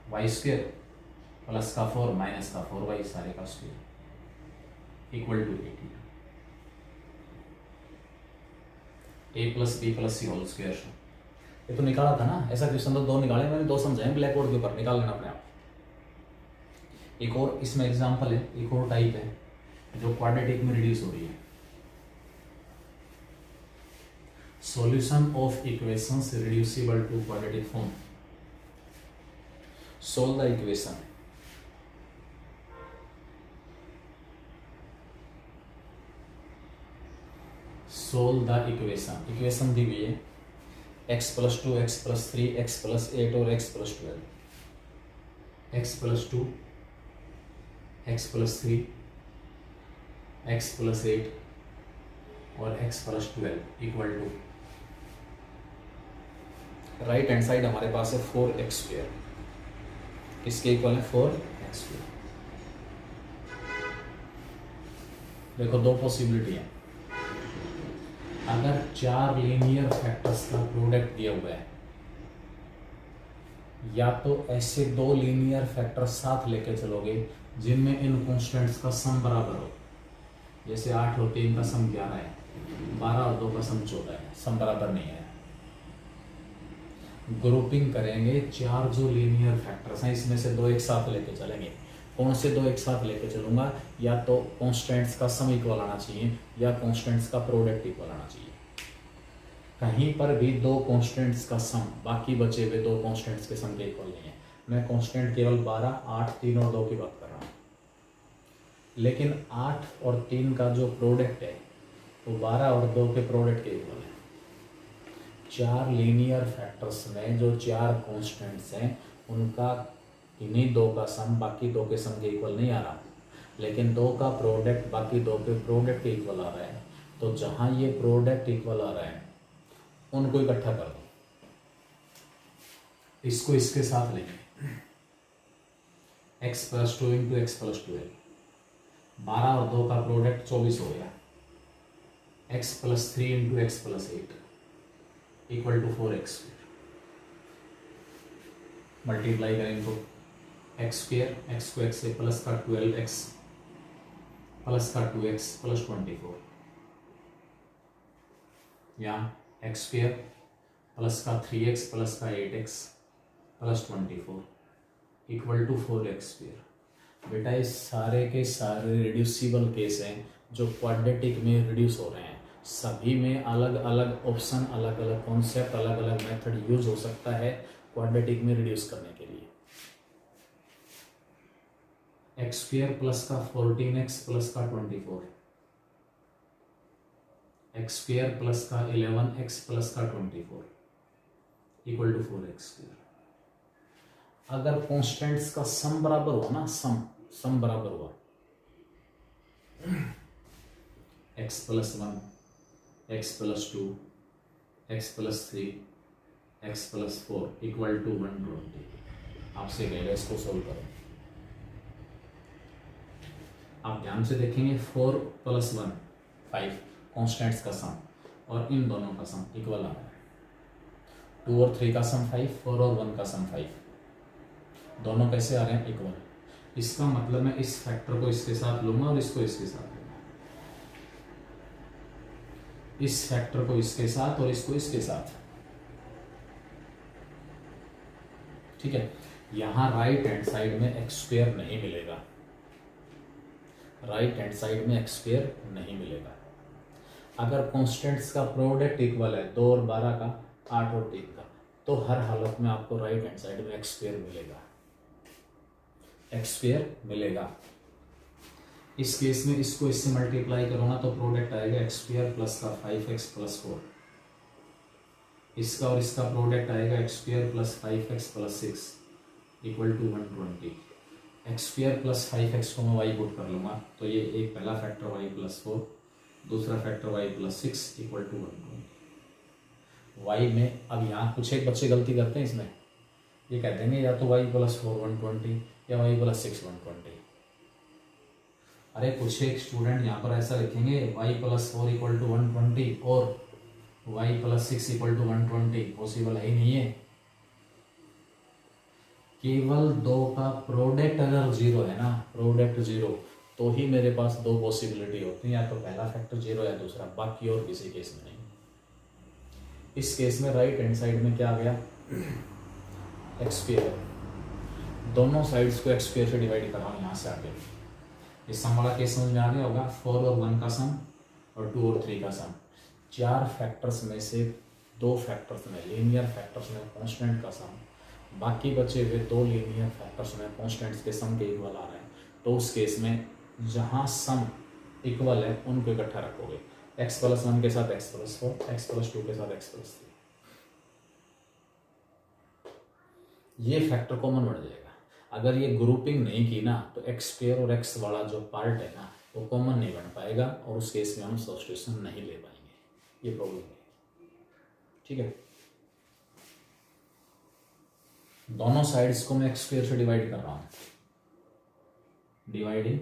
वाई स्क्वेयर प्लस का 4 माइनस का 4y सारे का square equal to 82। a plus b plus c whole square, ये तो निकाला था ना, ऐसा क्वेश्चन तो 2 निकाले मैंने, 2 समझाए ब्लैक बोर्ड के ऊपर, निकाल लेना अपने आप। एक और इसमें एग्जांपल है, एक और टाइप है जो क्वाड्रेटिक में रिड्यूस हो रही है। Solution of equations reducible to quadratic form. Solve the equation, solve the equation, equation दी हुई है x plus 2 x plus 3 x plus 8 और x plus 12, x plus 2 x plus 3 x plus 8 और x plus 12 equal to, right hand side हमारे पास है 4x square, किसके equal है 4x स्क्वायर। देखो दो पॉसिबिलिटी है, अगर 4 लीनियर फैक्टर्स का प्रोडक्ट दिया हुआ है, या तो ऐसे 2 लीनियर फैक्टर्स साथ लेके चलोगे जिनमें इन कॉन्स्टेंट्स का सम बराबर हो, जैसे 8 और 3 का सम 11 है, 12 और 2 का सम 14 है, सम बराबर नहीं है। ग्रुपिंग करेंगे 4 जो लीनियर फैक्टर्स हैं, इसमें से 2 एक साथ लेके चलेंगे। कौन से 2 एक साथ लेके चलूंगा, या तो कॉन्स्टेंट्स का सम इक्वल आना चाहिए या कॉन्स्टेंट्स का प्रोडक्ट इक्वल आना चाहिए। कहीं पर भी 2 कॉन्स्टेंट्स का सम बाकी बचे हुए 2 कॉन्स्टेंट्स के सम के इक्वल नहीं है। मैं कॉन्स्टेंट केवल 12, 8, 3 और 2 की बात कर रहा हूँ, लेकिन 8 और 3 का जो प्रोडक्ट है वो 12 और 2 के प्रोडक्ट के इक्वल है। 4 लीनियर फैक्टर्स में जो 4 कॉन्स्टेंट्स हैं उनका इन्हीं 2 का सम बाकी 2 के सम के इक्वल नहीं आ रहा, लेकिन 2 का प्रोडक्ट बाकी 2 के प्रोडक्ट के इक्वल आ रहा है। तो जहां ये प्रोडक्ट इक्वल आ रहा है उनको इकट्ठा कर दो, इसको इसके साथ लेंगे, x plus 2 into x plus 12, 12 और 2 का प्रोडक्ट 24 हो गया, x plus 3 into x plus 8 equal to 4x square. Multiply करेंगे तो एक्स स्क्वायर, एक्स को एक्स से प्लस का 12x प्लस का 2x प्लस 24, यहाँ एक्स स्क्वायर प्लस का 3x प्लस का 8x plus 24 equal to 4x square. बेटा ये सारे के सारे रिड्यूसिबल केस हैं जो क्वाड्रेटिक में रिड्यूस हो रहे हैं, सभी में अलग अलग ऑप्शन, अलग अलग कॉन्सेप्ट, अलग अलग मेथड यूज हो सकता है क्वाड्रेटिक में रिड्यूस करने के लिए। एक्स स्क्वायर प्लस का 14x प्लस का 24, एक्स स्क्वायर प्लस का 11x प्लस का 24 इक्वल टू 4x स्क्वायर। अगर कॉन्स्टेंट्स का सम बराबर हुआ ना, सम बराबर हुआ, x plus 1, x plus 2, x plus 3, x plus 4 equal to 120, आपसे कहेगा इसको सोल्व करो। आप ध्यान से देखेंगे 4 प्लस 1 5 कॉन्स्टेंट्स का सम और इन दोनों का सम इक्वल आ रहा है। 2 और 3 का सम 5, 4 और 1 का सम 5, दोनों कैसे आ रहे हैं इक्वल। इसका मतलब मैं इस फैक्टर को इसके साथ लूंगा और इसको इसके साथ लूंगा, इस फैक्टर को इसके साथ और इसको इसके साथ, ठीक है। यहां राइट हैंड साइड में एक्स स्क्वेयर नहीं मिलेगा, राइट हैंड साइड में एक्स स्क्वेयर नहीं मिलेगा। अगर कॉन्स्टेंट्स का प्रोडक्ट इक्वल है 2 और 12 का, 8 और 3 का, तो हर हालत में आपको राइट हैंड साइड में एक्स स्क्वेयर मिलेगा, एक्स स्क्वेयर मिलेगा। इस केस में इसको इससे मल्टीप्लाई करूंगा तो प्रोडक्ट आएगा एक्स स्क्वेयर प्लस का 5x प्लस 4, इसका और इसका प्रोडक्ट आएगा x square plus 5x plus 6 equal to 120। X square plus 5x को मैं वाई पुट कर लूँगा तो ये एक पहला फैक्टर वाई प्लस 4, दूसरा factor y plus 6 equal to 120। Y में अब यहाँ कुछ एक बच्चे गलती करते हैं इसमें, ये कहते हैं या तो वाई प्लस 4 120 या वाई प्लस 6 120। अरे कुछ एक स्टूडेंट यहाँ पर ऐसा लिखेंगे वाई प्लस 4 इक्वल टू 120 और y plus 6 equal to 120, possible है ही नहीं है। केवल दो का प्रोडक्ट अगर जीरो है ना, प्रोडक्ट जीरो, तो ही मेरे पास दो पॉसिबिलिटी होती है, या तो पहला फैक्टर जीरो या दूसरा, बाकी और किसी केस में नहीं। इस केस में राइट हैंड साइड में क्या आ गया, एक्स स्क्वायर, दोनों साइड्स को एक्स स्क्वायर से डिवाइड कर रहा हूँ यहाँ से आगे। इस सम वाला केस समझ में आ गया होगा, 4 और 1 का सम और 2 और 3 का सम, 4 फैक्टर्स में से 2 फैक्टर्स में, लीनियर फैक्टर्स में कांस्टेंट का सम, बाकी बचे हुए 2 लीनियर फैक्टर्स में कांस्टेंट्स के सम के इक्वल आ रहे हैं। तो उस केस में जहाँ सम इक्वल है उनको इकट्ठा रखोगे, x प्लस 1 के साथ x प्लस 4, x प्लस 2 के साथ x प्लस 3, ये फैक्टर कॉमन बढ़ जाएगा। अगर ये ग्रुपिंग नहीं की ना तो एक्स स्क्वायर और एक्स वाला जो पार्ट है ना वो कॉमन नहीं बन पाएगा और उस केस में हम सब्स्टिट्यूशन नहीं ले पाएंगे, ये प्रॉब्लम है, ठीक है। दोनों साइड्स को मैं एक्स स्क्वायर से डिवाइड कर रहा हूं, dividing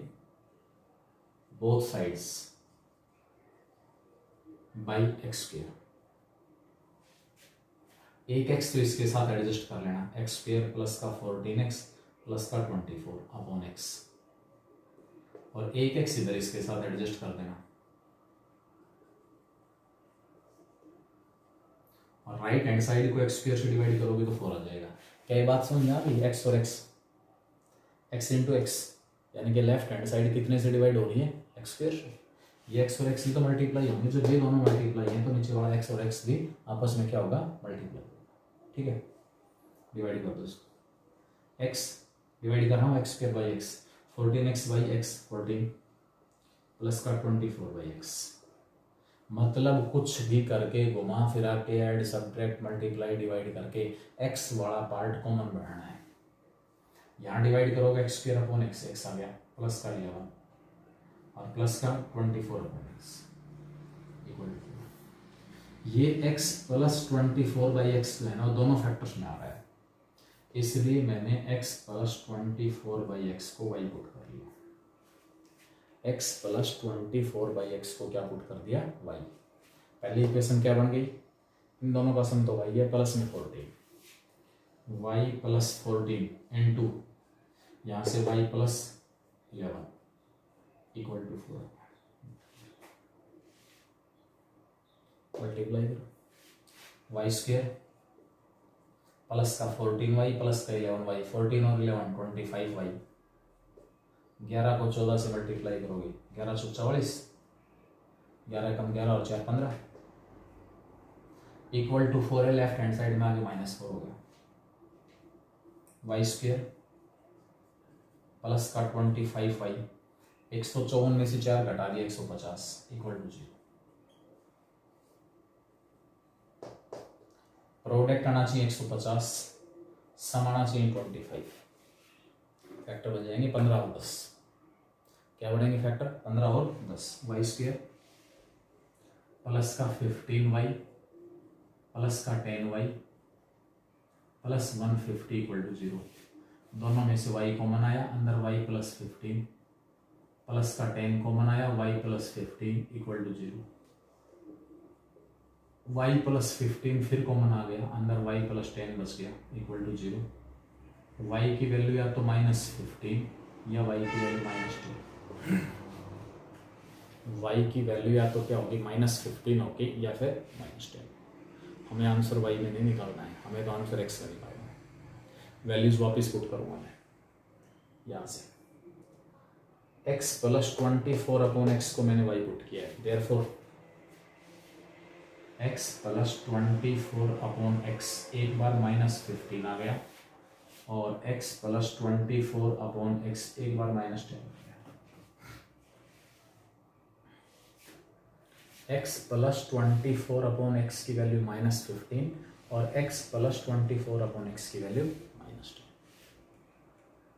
both sides by x square. एक एक्स तो इसके साथ एडजस्ट कर लेना, एक्स स्क्वायर प्लस का 14x प्लस का 24 अपॉन एक्स, और एक एक्स इधर इसके साथ एडजस्ट कर देना, और राइट हैंड साइड को एक्स स्क्वायर से डिवाइड करोगे तो 4 आ जाएगा। क्या ये बात समझ में आ रही है, एक्स और एक्स, एक्स इंटू एक्स, यानी कि लेफ्ट हैंड साइड कितने से डिवाइड हो रही है, एक्स स्क्वायर से। ये एक्स और एक्स ही तो मल्टीप्लाई होंगे, जो ये दोनों मल्टीप्लाई हैं तो नीचे वाला एक्स और एक्स भी आपस में क्या होगा, मल्टीप्लाई होगा, ठीक है। डिवाइड कर दो इसको, एक्स डिवाइड कर रहा हूँ x square by x, 14x by x 14 plus का 24 बाई एक्स, मतलब कुछ भी करके घुमा फिरा के ऐड सब्ट्रैक्ट मल्टीप्लाई डिवाइड करके एक्स वाला पार्ट कॉमन बढ़ाना है। यहाँ डिवाइड करोगे x square upon x, x आ गया प्लस का 11 और प्लस का 24 अपॉन एक्स इक्वल टू, ये एक्स प्लस 24 बाई एक्स जो है ना दोनों फैक्टर्स में आ रहा है, इसलिए मैंने x प्लस 24 बाई एक्स को y पुट कर लिया, x प्लस 24 बाई एक्स को क्या पुट कर दिया, y। पहली इक्वेशन क्या बन गई, इन दोनों का सम तो y है, प्लस में 14, y प्लस 14 इंटू यहाँ से y plus 11 equal to 4, multiply करो, y स्क्वायर प्लस का 14y प्लस का 11y, 14 और 11 25y, 11 को 14 से मल्टीप्लाई करोगे 11 सौ 44, 11 कम 11 और 4 15 इक्वल टू 4 है, लेफ्ट हैंड साइड में आगे -4 हो गया, y स्क्वायर प्लस का 25y, 154 में से 4 घटा दिया 150 इक्वल टू 0। प्रोडक्ट आना चाहिए 150, सम आना चाहिए 25, फैक्टर बन जाएंगे 15 और 10, क्या बढ़ेंगे फैक्टर 15 और 10, वाई स्क्वायर प्लस का 15y प्लस का 10y प्लस 150 इक्वल टू 0, दोनों में से y कॉमन आया, अंदर y प्लस 15 प्लस का 10 कॉमन आया, y plus 15 equal to 0, y plus 15 फिर कॉमन आ गया, अंदर y प्लस 10 बच गया इक्वल टू 0, y की वैल्यू या तो -15 या y की वैल्यू -10। y की वैल्यू या तो क्या होगी -15 होगी या फिर -10। हमें आंसर y में नहीं निकालना है, हमें तो आंसर x में निकालना है। वैल्यूज वापस पुट करूँगा मैं यहाँ से। x + 24/x को मैंने y पुट किया है, देयरफॉर x + 24/x एक बार -15 आ गया और x + 24/x एक बार -10 आ गया। x + 24/x की वैल्यू -15 और x + 24/x की वैल्यू -10।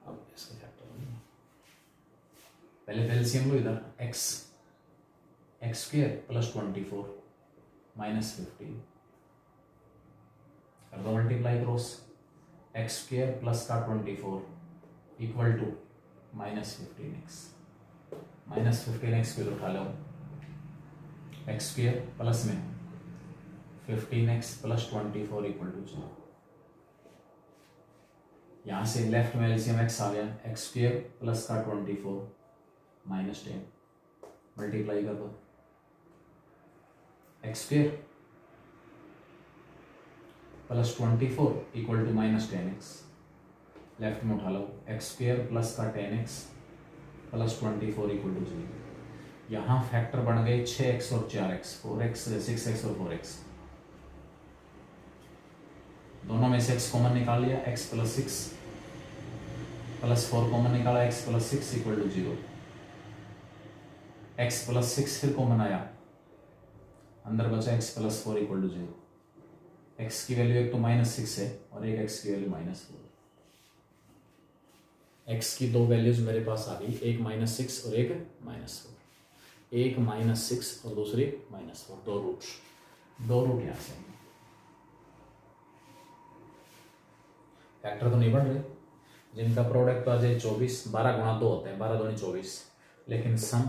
अब इसका फैक्टर पहले एलसीएम लो इधर, x स्क्वायर + 24 -15 कर दो multiply cross, x square plus का 24 इक्वल टू -15x। -15x को उठा लो, x स्क्वायर प्लस में 15x + 24 इक्वल टू 0। यहां से लेफ्ट में एलसीएम x आ गया, x स्क्वायर प्लस का 24 -10 मल्टीप्लाई कर दो, x square + 24 equal to -10x। Left में उठा लो, x स्क्वायर प्लस का 10x + 24 इक्वल टू 0। यहाँ फैक्टर बन गए 6x और 4x, 4x 6x और 4x। दोनों में से x कॉमन निकाल लिया, x + 6 + 4 कॉमन निकाला, x + 6 इक्वल टू 0। x + 6 फिर कॉमन आया, अंदर बचा x + 4 इक्वल टू 0। x की वैल्यू एक तो -6 है और एक x की वैल्यू -4। x की दो वैल्यूज मेरे पास आ गई, एक -6 और एक -4। एक -6 और दूसरी -4, दो रूट यहाँ से। फैक्टर तो नहीं बन रहे, जिनका प्रोडक्ट आ जाए 24, 12 गुणा 2 होते हैं, 12 दूनी 24, लेकिन सम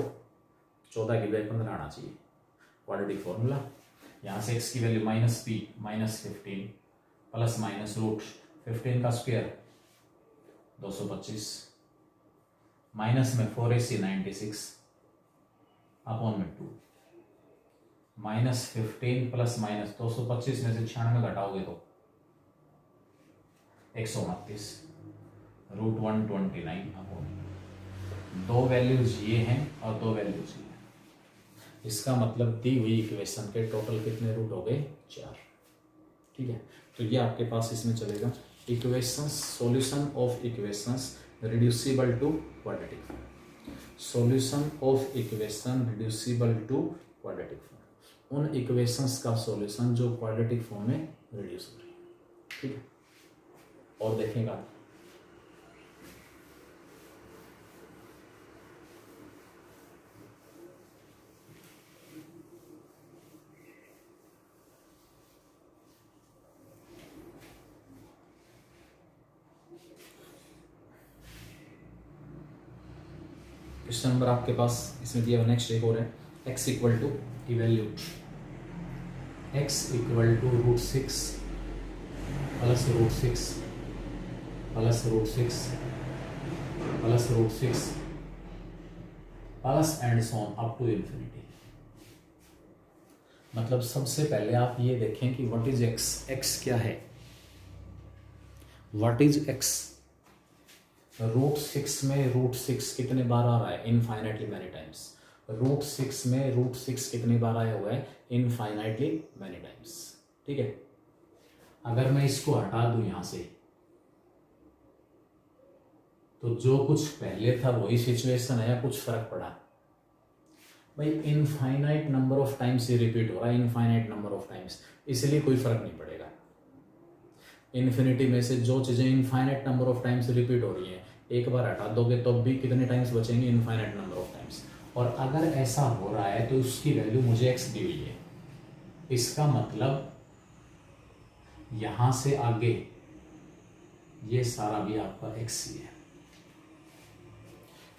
14 की बजाय 15 आना चाहिए। क्वाड्रेटिक फॉर्मूला, यहाँ से x की value -p -15 plus minus root 15 का स्क्वायर 225 माइनस में 4ac 96 अपॉन में 2 -15 प्लस माइनस 225 में से 96 घटाओगे तो 129 √129 अपॉन। दो वैल्यूज ये हैं और दो वैल्यूज ये हैं। इसका मतलब दी हुई इक्वेशन के टोटल कितने रूट हो गए? 4। ठीक है, तो ये आपके पास इसमें चलेगा equations, solution of equations reducible to quadratic form. Solution of equation reducible to quadratic form, उन इक्वेशंस का सॉल्यूशन जो क्वाड्रेटिक फॉर्म में रिड्यूस हो रही है। ठीक है, और देखेगा क्वेश्चन नंबर आपके पास इसमें दिया हुआ नेक्स्ट एक और है, x equal to evaluate x equal to √6 plus √6 plus √6 plus √6 plus and so on up to infinity. मतलब सबसे पहले आप ये देखें कि व्हाट इज x, x क्या है, व्हाट इज x। √6 में √6 कितने बार आ रहा है? Infinitely many times. √6 में √6 कितनी बार आया हुआ है? Infinitely many times. ठीक है, अगर मैं इसको हटा दूं यहां से तो जो कुछ पहले था वही सिचुएशन है या कुछ फर्क पड़ा? भाई इनफाइनाइट नंबर ऑफ टाइम्स ये रिपीट हो रहा है, इनफाइनाइट नंबर ऑफ टाइम्स, इसलिए कोई फर्क नहीं पड़ेगा। इन्फिनिटी में से जो चीजें infinite number of times repeat हो रही है, एक बार हटा दोगे तो भी कितने टाइम्स बचेंगे? Infinite number of times. और अगर ऐसा हो रहा है तो उसकी वैल्यू मुझे x दी हुई है, इसका मतलब यहां से आगे ये सारा भी आपका x ही है,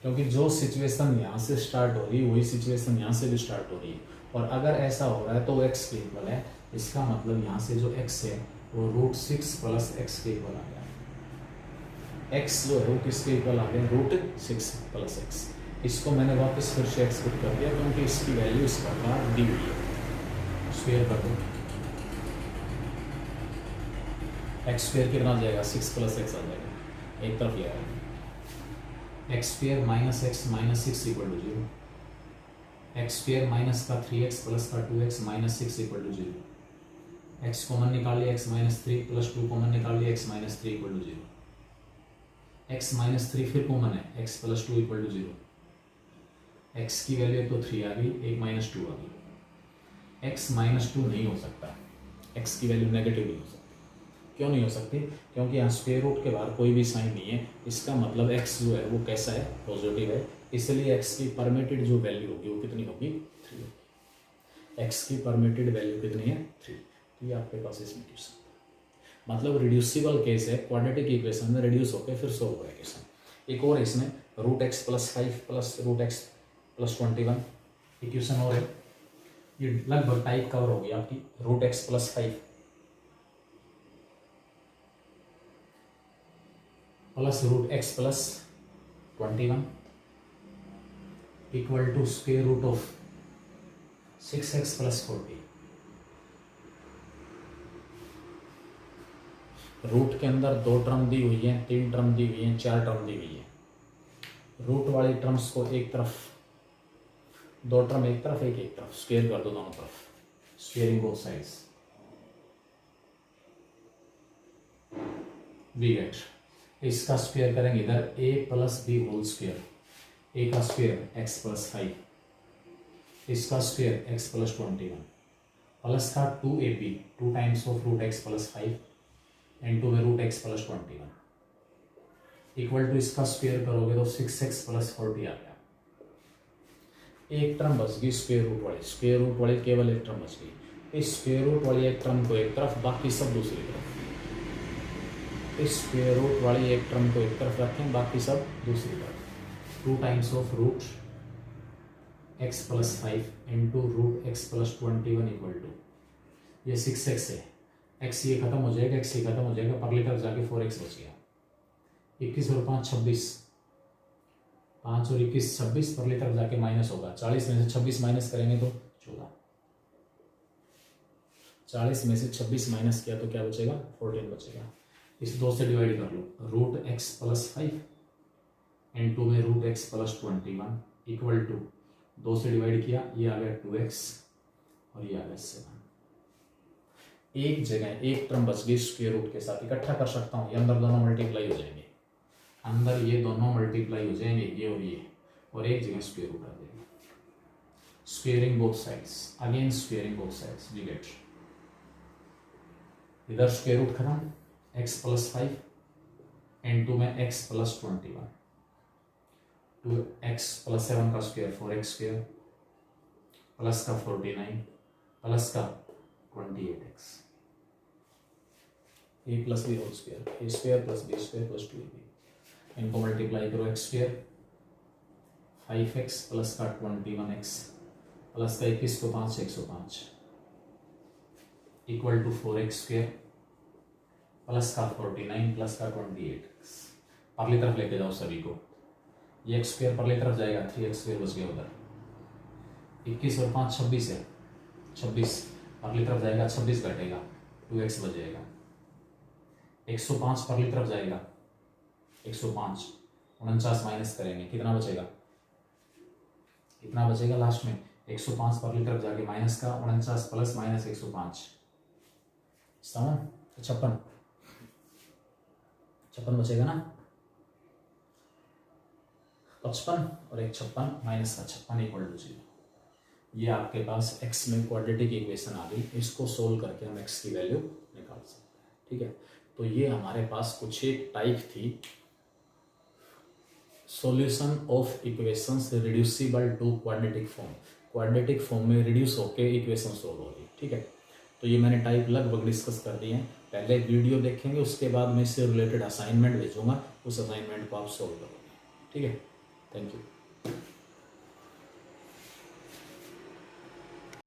क्योंकि जो सिचुएशन यहां से स्टार्ट हो रही है वही सिचुएशन यहां से भी स्टार्ट हो रही है। और अगर ऐसा हो रहा है तो x के इक्वल है, इसका मतलब यहां से जो x है वो √6 प्लस x के इक्वल आ गया। एक्स जो है वो किसके इक्वल आ गया, √6 + x। इसको मैंने वापस फिर से एक्स कर दिया क्योंकि इसकी वैल्यू इस प्रकार दी हुई है। स्क्वायर कर दो, एक्स स्क्वायर कितना आ जाएगा, 6 + x आ जाएगा, एक तरफ ले आया। X square minus x minus 6 = 0, x square minus का 3x प्लस का 2x माइनस 6 = 0, एक्स कॉमन निकाल लिया, x माइनस 3 प्लस 2 कॉमन निकाल लिया, x माइनस 3 = 0, x माइनस 3 फिर कॉमन है, x प्लस 2 = 0, x की वैल्यू तो 3 आ गई, एक माइनस 2 आ गई, x माइनस 2 नहीं हो सकता, x की वैल्यू नेगेटिव नहीं हो सकती। क्यों नहीं हो सकती, क्योंकि यहाँ स्क्वायर रूट के बाहर कोई भी साइन नहीं है, इसका मतलब x जो है वो कैसा है, पॉजिटिव है, इसलिए x की परमिटेड जो वैल्यू होगी वो कितनी होगी, 3 होगी। x की परमिटेड वैल्यू कितनी है, 3। तो ये आपके पास इसमें क्वेश्चन, मतलब रिड्यूसिबल केस है, क्वाड्रेटिक इक्वेशन में रिड्यूस होकर फिर सोल्व होगा क्वेश्चन। एक और इसमें √x + 5 प्लस √x + 21 इक्वेशन और है, ये लगभग टाइप कवर होगी आपकी। √x + 5 plus √x + 21 equal to square root of 6x + 40। Root के अंदर 2 टर्म दी हुई है, 3 टर्म दी हुई है, 4 टर्म दी हुई है। रूट वाली टर्म्स को एक तरफ, 2 टर्म एक तरफ, एक तरफ स्क्वायर कर दो दोनों तरफ, squaring both sides, we get, इसका स्क्वायर करेंगे इधर a + b whole square, a का स्क्वायर x + 5, इसका स्क्वायर x + 21 प्लस का 2ab 2 times of √x + 5 into में √x + 21 इक्वल टू, इसका स्क्वायर करोगे तो 6x + 40 आ गया। एक टर्म बच गई स्क्वायर रूट वाली केवल एक टर्म बच गई। इस स्क्वायर रूट वाली एक टर्म को एक तरफ, बाकी सब दूसरी तरफ। इस स्क्वायर रूट वाली एक टर्म को एक तरफ रखें, बाकी सब दूसरी तरफ। 2 times of √x + 5 into √x + 21 equal to, ये 6x है, x ये खत्म हो जाएगा, x ये खत्म हो जाएगा, परली तरफ जाके 4x बच गया। 21 और 5 26, 5 और 21 26, परली तरफ जाके माइनस होगा। 40 में से 26 माइनस करेंगे तो 14, 40 में से 26 माइनस किया तो क्या बचेगा, 14 बचेगा। इस 2 से डिवाइड कर लो, √x + 5 इनटू में √x + 21 इक्वल टू, 2 से डिवाइड किया, ये आ गया 2x और ये आ गया 7। एक जगह एक टर्म बच गई स्क्वायर रूट के साथ, इकट्ठा कर सकता हूँ, ये अंदर दोनों मल्टीप्लाई हो जाएंगे, अंदर ये दोनों मल्टीप्लाई हो जाएंगे, ये और एक जगह स्क्वायर रूट आ जाएगा। Squaring both sides, again squaring both sides, we get, इधर स्क्वायर रूट खत्म, x + 5 इनटू में x + 21, 2x + 7 का स्क्वायर 4x² प्लस का 49 प्लस का 28x, a + b whole square, a² + b² + 2ab, इनको मल्टीप्लाई करो, x² 5x प्लस का 21x plus का 21 को 5 105 इक्वल टू 4x² प्लस का 49 प्लस का 28x। परली तरफ लेके जाओ सभी को, ये x² परली तरफ जाएगा, 3x² बच गया उधर। 21 और 5 26 है, 26 परली तरफ जाएगा, 26 घटेगा, 2x बच जाएगा। 105 परली तरफ जाएगा, 105 49 माइनस करेंगे, कितना बचेगा, इतना बचेगा लास्ट में। 105 परली तरफ जाके माइनस का 49 प्लस माइनस 105 56 बचेगा ना, 55 और 1 56 माइनस का 56 इक्वल टू 0। ये आपके पास x में क्वाड्रेटिक इक्वेशन आ गई, इसको सोल्व करके हम x की वैल्यू निकाल सकते हैं। ठीक है, तो ये हमारे पास कुछ एक टाइप थी, solution of equations reducible to quadratic form, quadratic form में रिड्यूस होके इक्वेशन सोल्व होगी। ठीक है, तो ये मैंने टाइप लगभग डिस्कस कर दिए हैं। पहले वीडियो देखेंगे, उसके बाद मैं इससे रिलेटेड असाइनमेंट भेजूंगा, उस असाइनमेंट को आप सोल्व करोगे। ठीक है, थैंक यू।